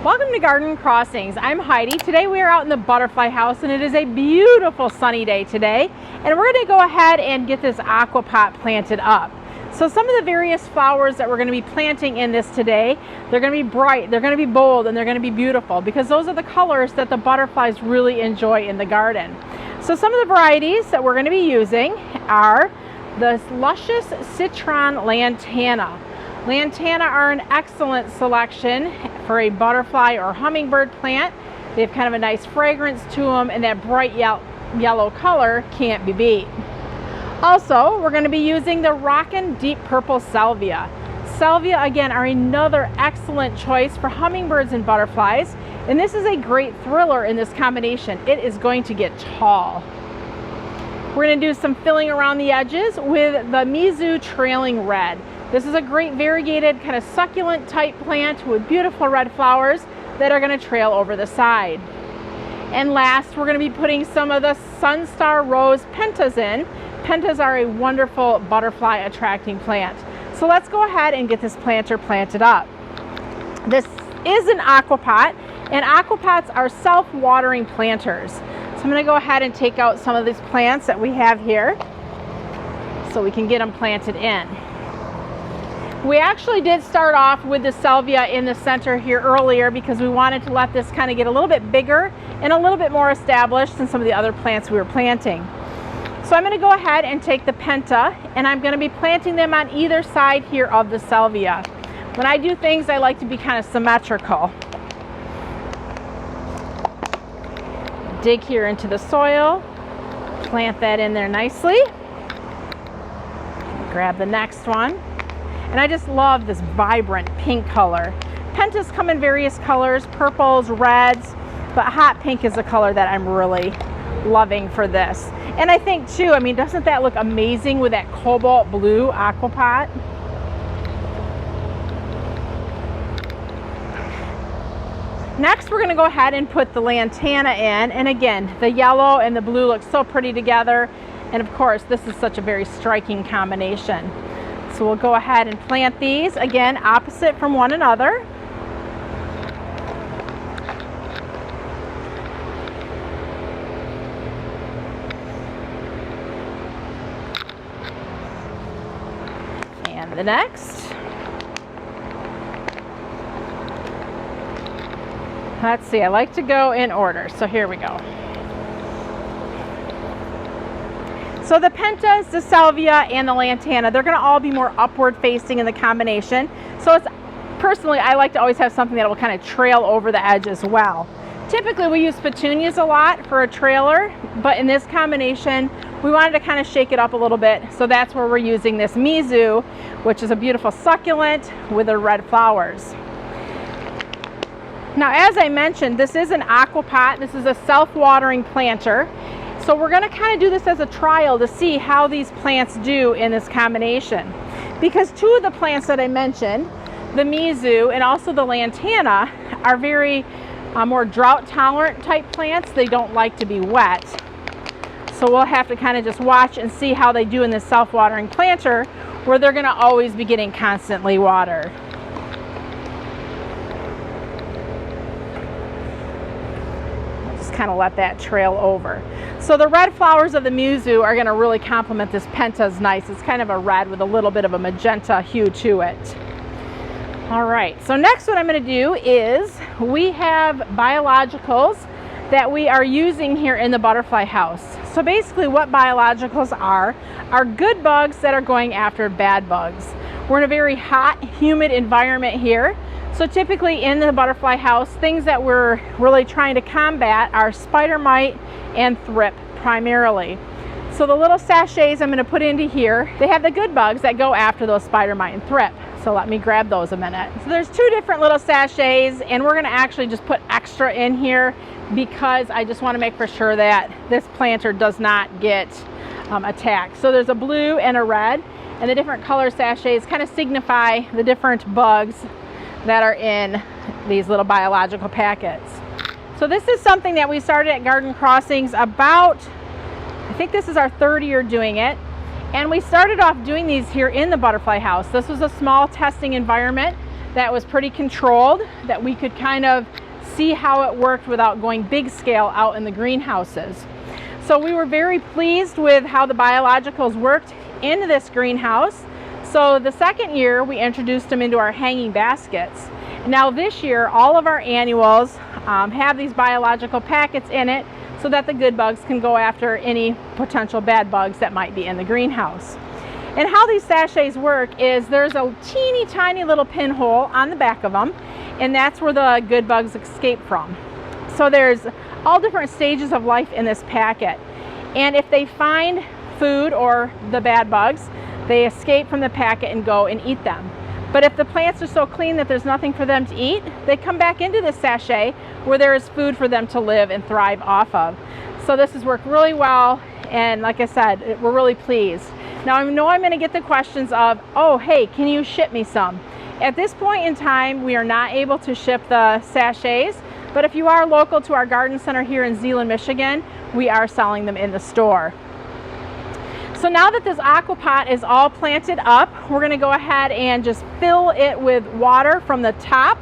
Welcome to Garden Crossings. I'm Heidi. Today we are out in the butterfly house and it is a beautiful sunny day today. And we're going to go ahead and get this aqua pot planted up. So some of the various flowers that we're going to be planting in this today, they're going to be bright, they're going to be bold, and they're going to be beautiful because those are the colors that the butterflies really enjoy in the garden. So some of the varieties that we're going to be using are the luscious citron lantana. Lantana are an excellent selection for a butterfly or hummingbird plant. They have kind of a nice fragrance to them, and that bright yellow color can't be beat. Also, we're going to be using the Rockin' Deep Purple Salvia. Salvia, again, are another excellent choice for hummingbirds and butterflies, and this is a great thriller in this combination. It is going to get tall. We're going to do some filling around the edges with the Mizu Trailing Red. This is a great variegated kind of succulent type plant with beautiful red flowers that are going to trail over the side. And last, we're going to be putting some of the Sunstar Rose pentas in. Pentas are a wonderful butterfly attracting plant. So let's go ahead and get this planter planted up. This is an aqua pot, and aqua pots are self-watering planters. So I'm going to go ahead and take out some of these plants that we have here so we can get them planted in. We actually did start off with the salvia in the center here earlier because we wanted to let this kind of get a little bit bigger and a little bit more established than some of the other plants we were planting. So I'm going to go ahead and take the penta, and I'm going to be planting them on either side here of the salvia. When I do things, I like to be kind of symmetrical. Dig here into the soil, plant that in there nicely. Grab the next one. And I just love this vibrant pink color. Pentas come in various colors, purples, reds, but hot pink is a color that I'm really loving for this. And I think too, I mean, doesn't that look amazing with that cobalt blue aqua pot? Next, we're going to go ahead and put the lantana in. And again, the yellow and the blue look so pretty together. And of course, this is such a very striking combination. So we'll go ahead and plant these, again, opposite from one another. And the next. Let's see, I like to go in order, so here we go. So the pentas, the salvia, and the lantana, they're going to all be more upward facing in the combination. So it's, personally, I like to always have something that will kind of trail over the edge as well. Typically we use petunias a lot for a trailer, but in this combination we wanted to kind of shake it up a little bit. So that's where we're using this Mizu, which is a beautiful succulent with the red flowers. Now, as I mentioned, this is an aqua pot. This is a self-watering planter. So we're going to kind of do this as a trial to see how these plants do in this combination. Because two of the plants that I mentioned, the Mizu and also the lantana, are very more drought tolerant type plants. They don't like to be wet. So we'll have to kind of just watch and see how they do in this self-watering planter where they're going to always be getting constantly water. Kind of let that trail over. So the red flowers of the Mizu are going to really complement this pentas nice. It's kind of a red with a little bit of a magenta hue to it. All right, so next what I'm going to do is we have biologicals that we are using here in the butterfly house. So basically what biologicals are good bugs that are going after bad bugs. We're in a very hot, humid environment here. So typically in the butterfly house, things that we're really trying to combat are spider mite and thrip primarily. So the little sachets I'm going to put into here, they have the good bugs that go after those spider mite and thrip. So let me grab those a minute. So there's two different little sachets, and we're going to actually just put extra in here because I just want to make for sure that this planter does not get attacked. So there's a blue and a red, and the different color sachets kind of signify the different bugs that are in these little biological packets. So this is something that we started at Garden Crossings about, I think this is our third year doing it. And we started off doing these here in the butterfly house. This was a small testing environment that was pretty controlled, that we could kind of see how it worked without going big scale out in the greenhouses. So we were very pleased with how the biologicals worked in this greenhouse. So the second year we introduced them into our hanging baskets. Now this year all of our annuals have these biological packets in it so that the good bugs can go after any potential bad bugs that might be in the greenhouse. And how these sachets work is there's a teeny tiny little pinhole on the back of them, and that's where the good bugs escape from. So there's all different stages of life in this packet, and if they find food or the bad bugs, they escape from the packet and go and eat them. But if the plants are so clean that there's nothing for them to eat, they come back into the sachet where there is food for them to live and thrive off of. So this has worked really well, and like I said, we're really pleased. Now I know I'm going to get the questions of, oh hey, can you ship me some? At this point in time, we are not able to ship the sachets, but if you are local to our garden center here in Zeeland, Michigan, we are selling them in the store. So now that this aquapot is all planted up, we're going to go ahead and just fill it with water from the top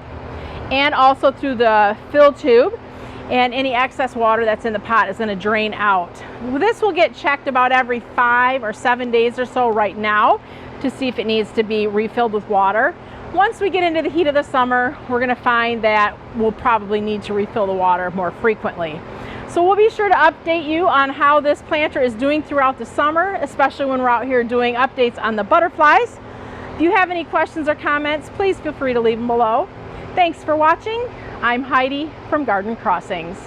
and also through the fill tube, and any excess water that's in the pot is going to drain out. This will get checked about every 5 or 7 days or so right now to see if it needs to be refilled with water. Once we get into the heat of the summer, we're going to find that we'll probably need to refill the water more frequently. So we'll be sure to update you on how this planter is doing throughout the summer, especially when we're out here doing updates on the butterflies. If you have any questions or comments, please feel free to leave them below. Thanks for watching. I'm Heidi from Garden Crossings.